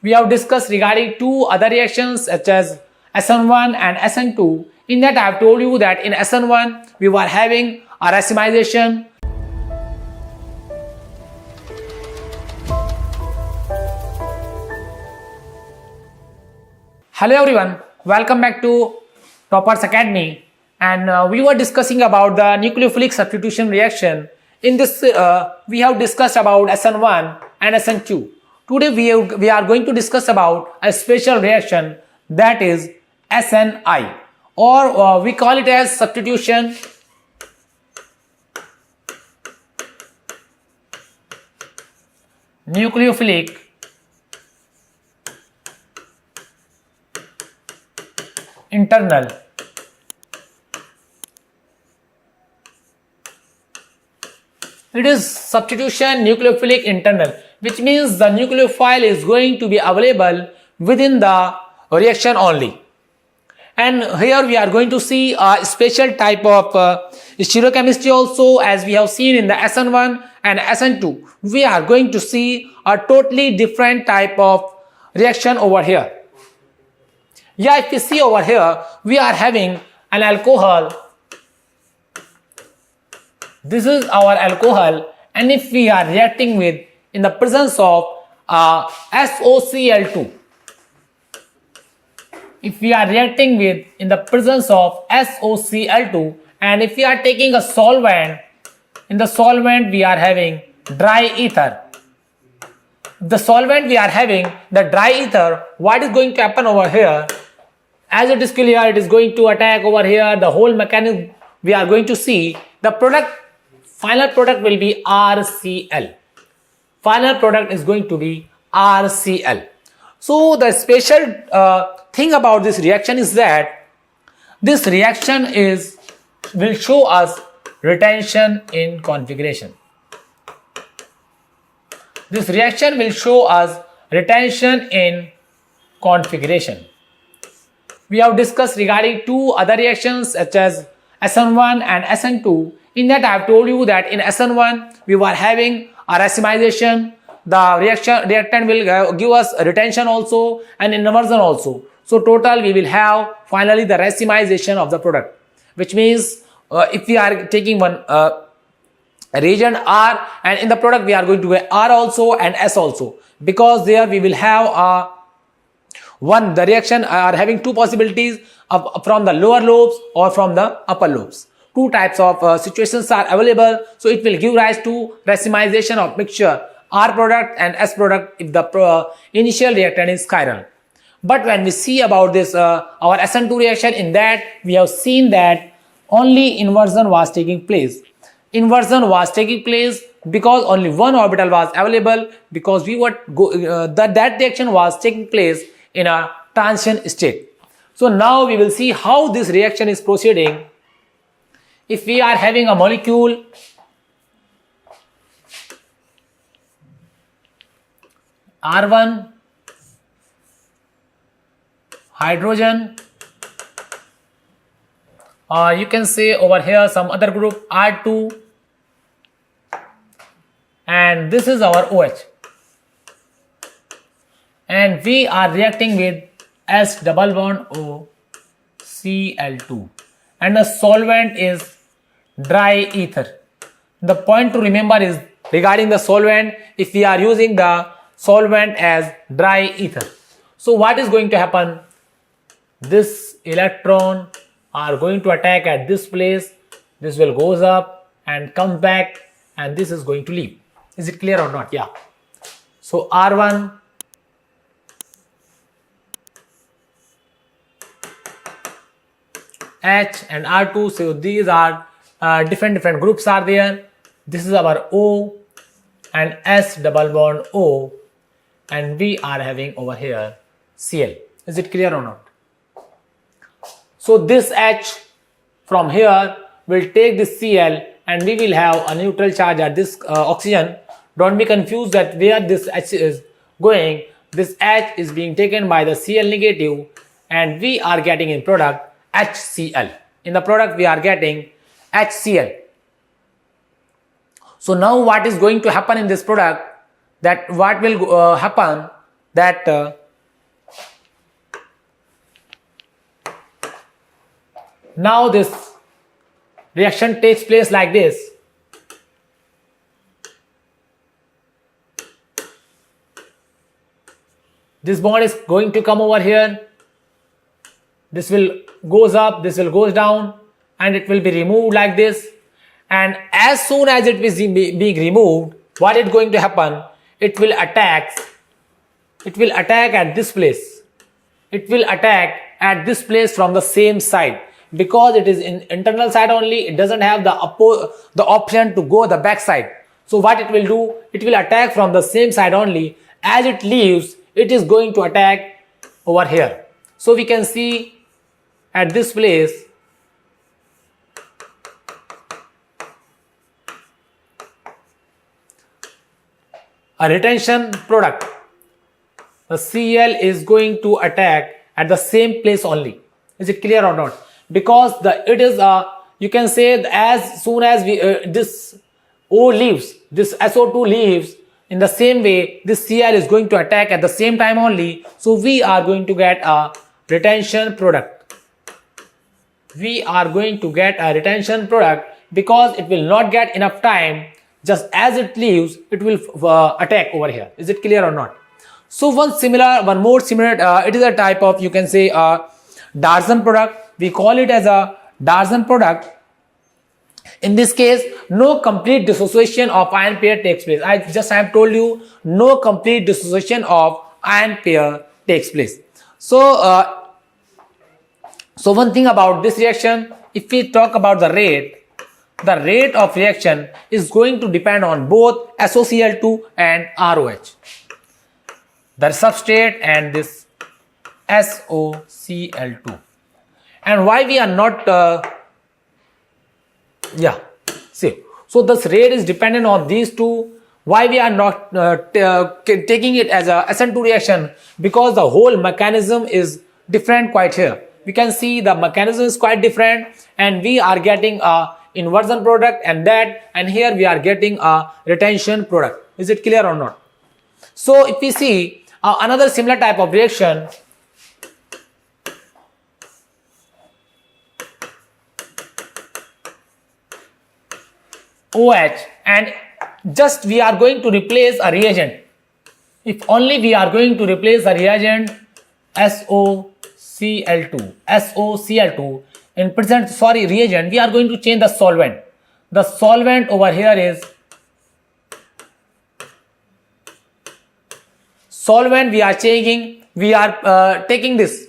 we have discussed regarding two other reactions such as SN1 and SN2. In that I have told you that in SN1 we were having a racemization. Hello everyone, welcome back to Toppers Academy, and we were discussing about the nucleophilic substitution reaction. In this we have discussed about SN1 and SN2. Today we are going to discuss about a special reaction, that is SNI, or we call it as substitution nucleophilic internal. It is substitution nucleophilic internal, which means the nucleophile is going to be available within the reaction only. And here we are going to see a special type of stereochemistry also, as we have seen in the SN1 and SN2. We are going to see a totally different type of reaction over here. Yeah, if you see over here, we are having an alcohol. This is our alcohol, and if we are reacting with in the presence of SOCl2, if we are reacting with in the presence of SOCl2, and if we are taking a solvent, in the solvent we are having dry ether. The solvent we are having the dry ether, what is going to happen over here? As it is clear, it is going to attack over here. The whole mechanism we are going to see. The product, final product will be RCl. Final product is going to be RCl. So the special thing about this reaction is that this reaction will show us retention in configuration. This reaction will show us retention in configuration. We have discussed regarding two other reactions such as SN1 and SN2. In that I have told you that in SN1 we were having a racemization. The reactant will give us retention also and inversion also. So total we will have finally the racemization of the product, which means if we are taking one reagent R, and in the product we are going to get R also and S also, because there we will have the reaction are having two possibilities from the lower lobes or from the upper lobes. Two types of situations are available, so it will give rise to racemization of mixture R product and S product if the initial reactant is chiral. But when we see about this our SN2 reaction, in that we have seen that only inversion was taking place. Inversion was taking place because only one orbital was available, because we were that reaction was taking place in a transition state. So now we will see how this reaction is proceeding. If we are having a molecule R1 hydrogen, or you can say over here some other group R2, and this is our OH, and we are reacting with S double bond O Cl2, and the solvent is dry ether. The point to remember is regarding the solvent, if we are using the solvent as dry ether, so what is going to happen? This electron are going to attack at this place. This will goes up and comes back, and this is going to leave. Is it clear or not? Yeah. So R1 H and R2, so these are different groups are there. This is our O and S double bond O, and we are having over here Cl. Is it clear or not? So this H from here will take this Cl, and we will have a neutral charge at this oxygen. Don't be confused that where this H is going. This H is being taken by the Cl negative, and we are getting in product HCl. In the product we are getting HCl. So now what is going to happen in this product, that what will happen, that now this reaction takes place like this. This bond is going to come over here. This will goes up, this will goes down, and it will be removed like this. And as soon as it is being removed, what is going to happen? It will attack at this place. It will attack at this place from the same side, because it is in internal side only. It doesn't have the option to go the back side. So what it will do? It will attack from the same side only. As it leaves, it is going to attack over here. So we can see at this place a retention product. The Cl is going to attack at the same place only. Is it clear or not? Because you can say as soon as this O leaves, this SO2 leaves, in the same way this Cl is going to attack at the same time only. So we are going to get a retention product. We are going to get a retention product because it will not get enough time. Just as it leaves, it will attack over here. Is it clear or not? So one more similar, it is a type of, you can say, Darson product. We call it as a Darson product. In this case, no complete dissociation of ion pair takes place. I have told you, no complete dissociation of ion pair takes place. So one thing about this reaction, if we talk about the rate of reaction is going to depend on both SOCl2 and ROH. The substrate and this SOCl2. And why we are not so this rate is dependent on these two. Why we are not taking it as a SN2 reaction? Because the whole mechanism is different quite here. We can see the mechanism is quite different, and we are getting a inversion product and here we are getting a retention product. Is it clear or not? So if we see another similar type of reaction, OH, and just we are going to replace a reagent. If only we are going to replace a reagent SOCl2 in present reagent, we are going to change the solvent. The solvent over here is solvent. We are changing. We are taking this.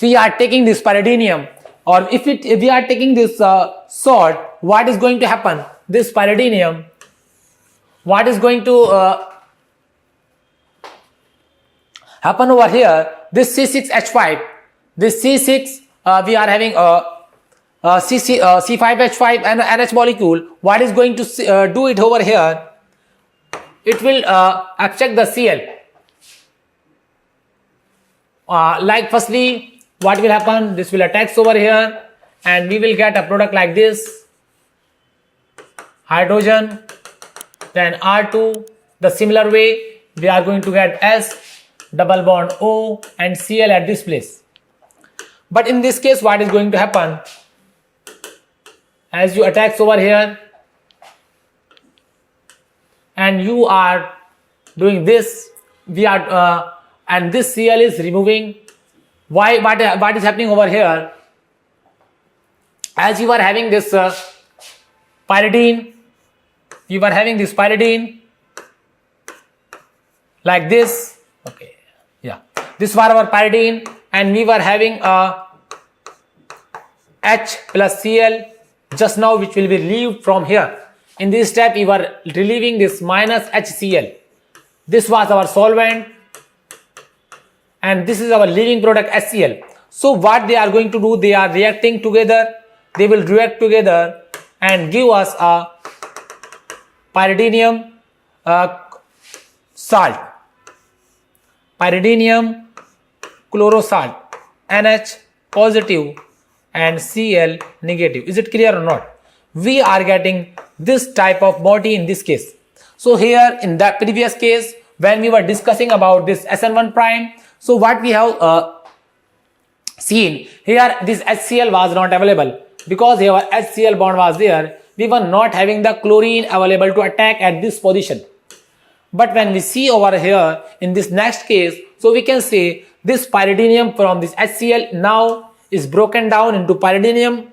We are taking this pyridinium, or if we are taking this salt, what is going to happen? This pyridinium, what is going to happen over here? This C6H5, this C6, we are having C5H5 and NH molecule. What is going to do it over here? It will abstract the Cl. Like firstly, what will happen? This will attack over here, and we will get a product like this. Hydrogen, then R2. The similar way, we are going to get S, double bond O, and Cl at this place. But in this case, what is going to happen? As you attack over here, and you are doing this, we are and this Cl is removing. Why? What is happening over here? As you are having this pyridine, you are having this pyridine like this. Okay, yeah, this was our pyridine, and we were having H plus Cl just now, which will be relieved from here. In this step, we were relieving this minus HCl. This was our solvent, and this is our leaving product HCl. So what they are going to do? They are reacting together. They will react together and give us a pyridinium salt, pyridinium chlorosalt, NH positive and Cl negative. Is it clear or not? We are getting this type of body in this case. So here in that previous case, when we were discussing about this SN1 prime. So what we have seen here, this HCl was not available because here HCl bond was there. We were not having the chlorine available to attack at this position. But when we see over here in this next case, so we can say this pyridinium from this HCl now is broken down into pyridinium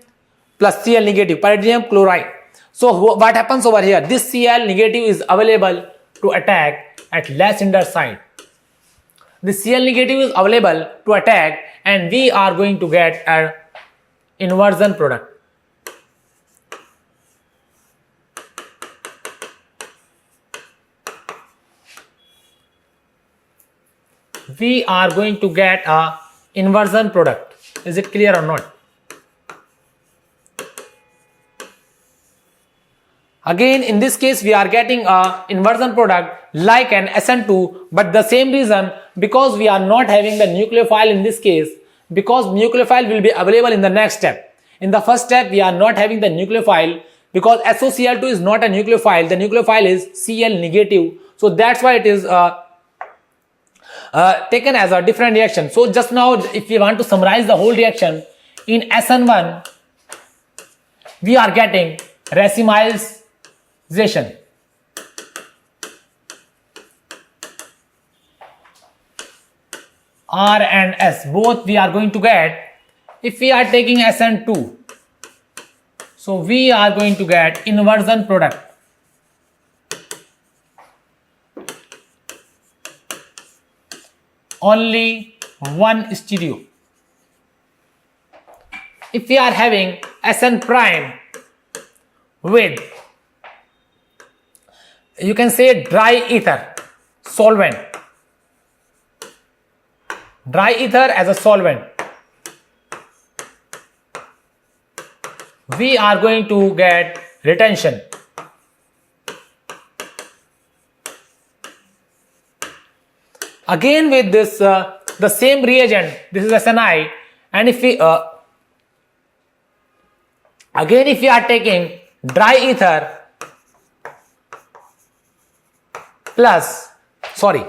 plus Cl negative, pyridinium chloride. So what happens over here? This Cl negative is available to attack at less hinder side. The Cl negative is available to attack, and we are going to get an inversion product. We are going to get a inversion product. Is it clear or not? Again, in this case, we are getting a inversion product like an SN2, but the same reason, because we are not having the nucleophile in this case, because nucleophile will be available in the next step. In the first step, we are not having the nucleophile because SOCl2 is not a nucleophile. The nucleophile is Cl negative. So that's why it is taken as a different reaction. So just now, if we want to summarize the whole reaction, in SN1, we are getting racemization. R and S, both we are going to get. If we are taking SN2, so we are going to get inversion product. Only one stereo. If we are having SN prime with, you can say, dry ether solvent, dry ether as a solvent, we are going to get retention. Again with this the same reagent, this is SNI, and if we again if we are taking dry ether plus, sorry,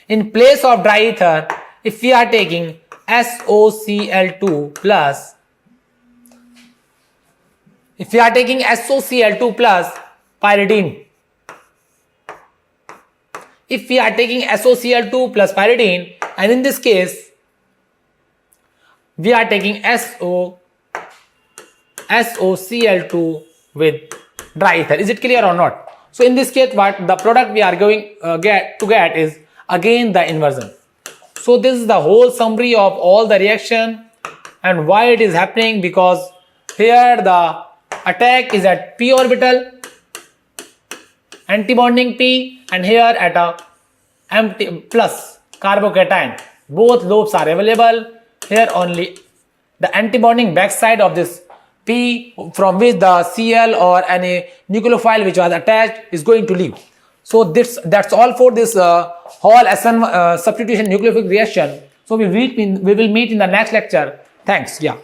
in place of dry ether, if we are taking SOCl2 plus, if we are taking SOCl2 plus pyridine, if we are taking SOCl2 plus pyridine, and in this case we are taking SOCl2 with dry ether. Is it clear or not? So in this case, what the product we are going get is again the inversion. So this is the whole summary of all the reaction and why it is happening, because here the attack is at p orbital, antibonding p, and here at a empty plus carbocation. Both lobes are available. Here only the antibonding backside of this p, from which the Cl or any nucleophile which was attached is going to leave. So that's all for this whole SN substitution nucleophilic reaction. So we will meet in the next lecture. Thanks. Yeah.